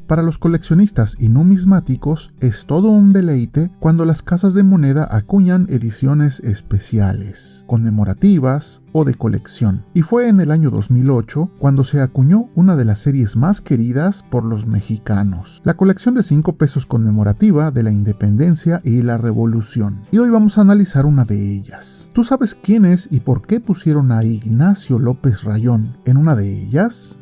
Para los coleccionistas y numismáticos es todo un deleite cuando las casas de moneda acuñan ediciones especiales, conmemorativas o de colección, y fue en el año 2008 cuando se acuñó una de las series más queridas por los mexicanos, la colección de 5 pesos conmemorativa de la Independencia y la Revolución, y hoy vamos a analizar una de ellas. ¿Tú sabes quién es y por qué pusieron a Ignacio López Rayón en una de ellas?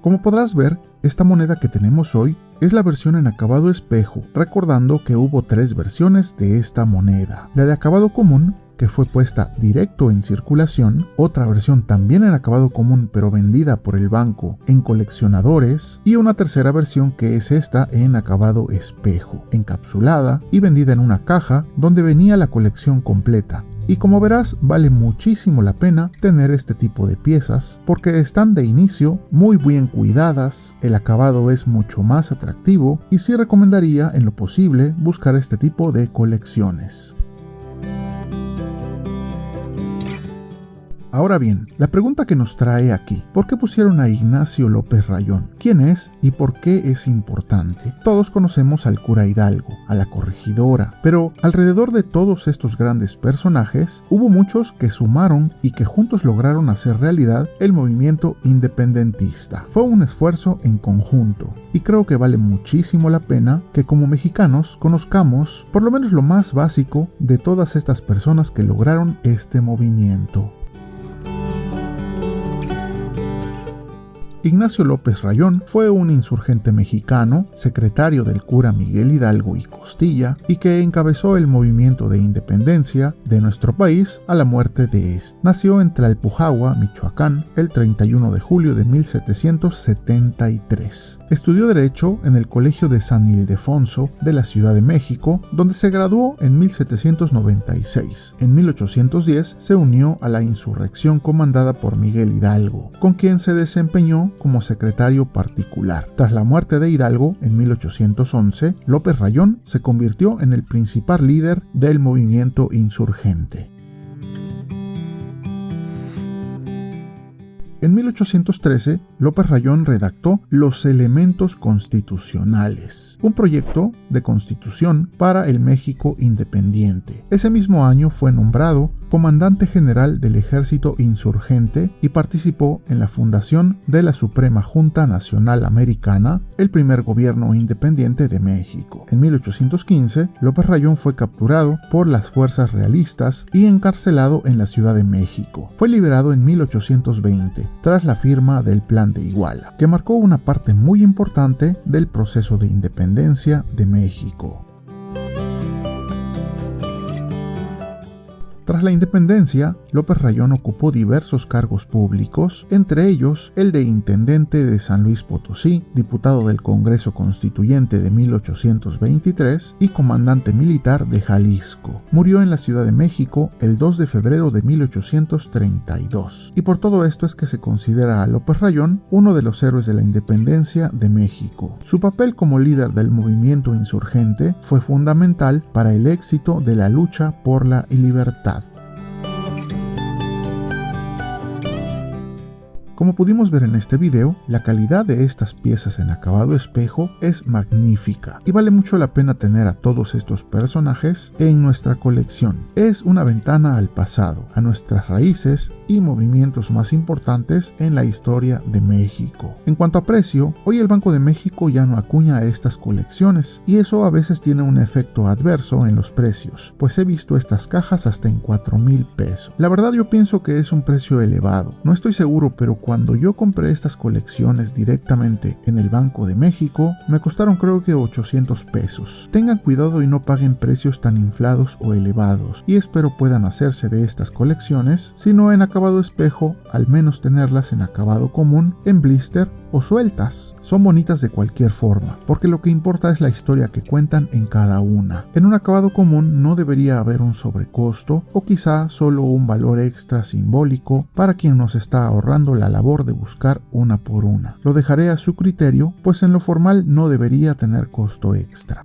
Como podrás ver, esta moneda que tenemos hoy es la versión en acabado espejo, recordando que hubo 3 versiones de esta moneda. La de acabado común, que fue puesta directo en circulación, otra versión también en acabado común pero vendida por el banco en coleccionadores, y una tercera versión que es esta en acabado espejo, encapsulada y vendida en una caja donde venía la colección completa. Y como verás, vale muchísimo la pena tener este tipo de piezas porque están de inicio muy bien cuidadas, el acabado es mucho más atractivo y sí recomendaría en lo posible buscar este tipo de colecciones. Ahora bien, la pregunta que nos trae aquí, ¿por qué pusieron a Ignacio López Rayón? ¿Quién es y por qué es importante? Todos conocemos al cura Hidalgo, a la corregidora, pero alrededor de todos estos grandes personajes, hubo muchos que sumaron y que juntos lograron hacer realidad el movimiento independentista. Fue un esfuerzo en conjunto, y creo que vale muchísimo la pena que como mexicanos conozcamos por lo menos lo más básico de todas estas personas que lograron este movimiento. Ignacio López Rayón fue un insurgente mexicano, secretario del cura Miguel Hidalgo y Costilla, y que encabezó el movimiento de independencia de nuestro país a la muerte de este. Nació en Tlalpujahua, Michoacán, el 31 de julio de 1773. Estudió Derecho en el Colegio de San Ildefonso de la Ciudad de México, donde se graduó en 1796. En 1810 se unió a la insurrección comandada por Miguel Hidalgo, con quien se desempeñó como secretario particular. Tras la muerte de Hidalgo en 1811, López Rayón se convirtió en el principal líder del movimiento insurgente. En 1813, López Rayón redactó Los Elementos Constitucionales, un proyecto de constitución para el México independiente. Ese mismo año fue nombrado comandante general del ejército insurgente y participó en la fundación de la Suprema Junta Nacional Americana, el primer gobierno independiente de México. En 1815, López Rayón fue capturado por las fuerzas realistas y encarcelado en la Ciudad de México. Fue liberado en 1820, tras la firma del Plan de Iguala, que marcó una parte muy importante del proceso de independencia de México. Tras la independencia, López Rayón ocupó diversos cargos públicos, entre ellos el de intendente de San Luis Potosí, diputado del Congreso Constituyente de 1823 y comandante militar de Jalisco. Murió en la Ciudad de México el 2 de febrero de 1832. Y por todo esto es que se considera a López Rayón uno de los héroes de la independencia de México. Su papel como líder del movimiento insurgente fue fundamental para el éxito de la lucha por la libertad. Como pudimos ver en este video, la calidad de estas piezas en acabado espejo es magnífica y vale mucho la pena tener a todos estos personajes en nuestra colección. Es una ventana al pasado, a nuestras raíces y movimientos más importantes en la historia de México. En cuanto a precio, hoy el Banco de México ya no acuña estas colecciones y eso a veces tiene un efecto adverso en los precios, pues he visto estas cajas hasta en 4,000 pesos. La verdad yo pienso que es un precio elevado, no estoy seguro, pero cuando yo compré estas colecciones directamente en el Banco de México, me costaron creo que 800 pesos. Tengan cuidado y no paguen precios tan inflados o elevados, y espero puedan hacerse de estas colecciones, si no en acabado espejo, al menos tenerlas en acabado común, en blister o sueltas. Son bonitas de cualquier forma, porque lo que importa es la historia que cuentan en cada una. En un acabado común no debería haber un sobrecosto o quizá solo un valor extra simbólico para quien nos está ahorrando la labor de buscar una por una. Lo dejaré a su criterio, pues en lo formal no debería tener costo extra.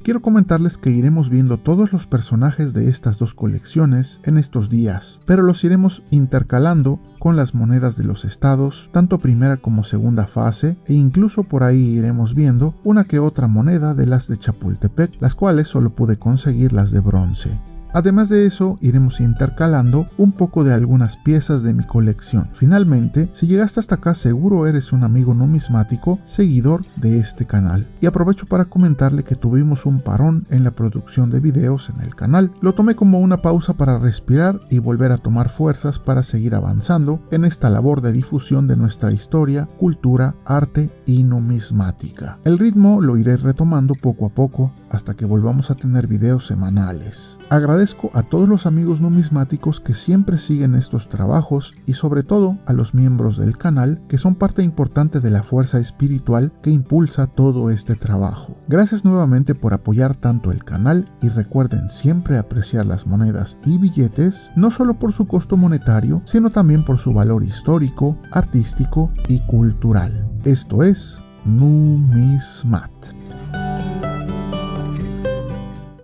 Quiero comentarles que iremos viendo todos los personajes de estas dos colecciones en estos días, pero los iremos intercalando con las monedas de los estados, tanto primera como segunda fase, e incluso por ahí iremos viendo una que otra moneda de las de Chapultepec, las cuales solo pude conseguir las de bronce. Además de eso, iremos intercalando un poco de algunas piezas de mi colección. Finalmente, si llegaste hasta acá, seguro eres un amigo numismático, seguidor de este canal. Y aprovecho para comentarle que tuvimos un parón en la producción de videos en el canal. Lo tomé como una pausa para respirar y volver a tomar fuerzas para seguir avanzando en esta labor de difusión de nuestra historia, cultura, arte y numismática. El ritmo lo iré retomando poco a poco hasta que volvamos a tener videos semanales. Agradezco a todos los amigos numismáticos que siempre siguen estos trabajos y sobre todo a los miembros del canal que son parte importante de la fuerza espiritual que impulsa todo este trabajo. Gracias nuevamente por apoyar tanto el canal y recuerden siempre apreciar las monedas y billetes no solo por su costo monetario sino también por su valor histórico, artístico y cultural. Esto es Numismat.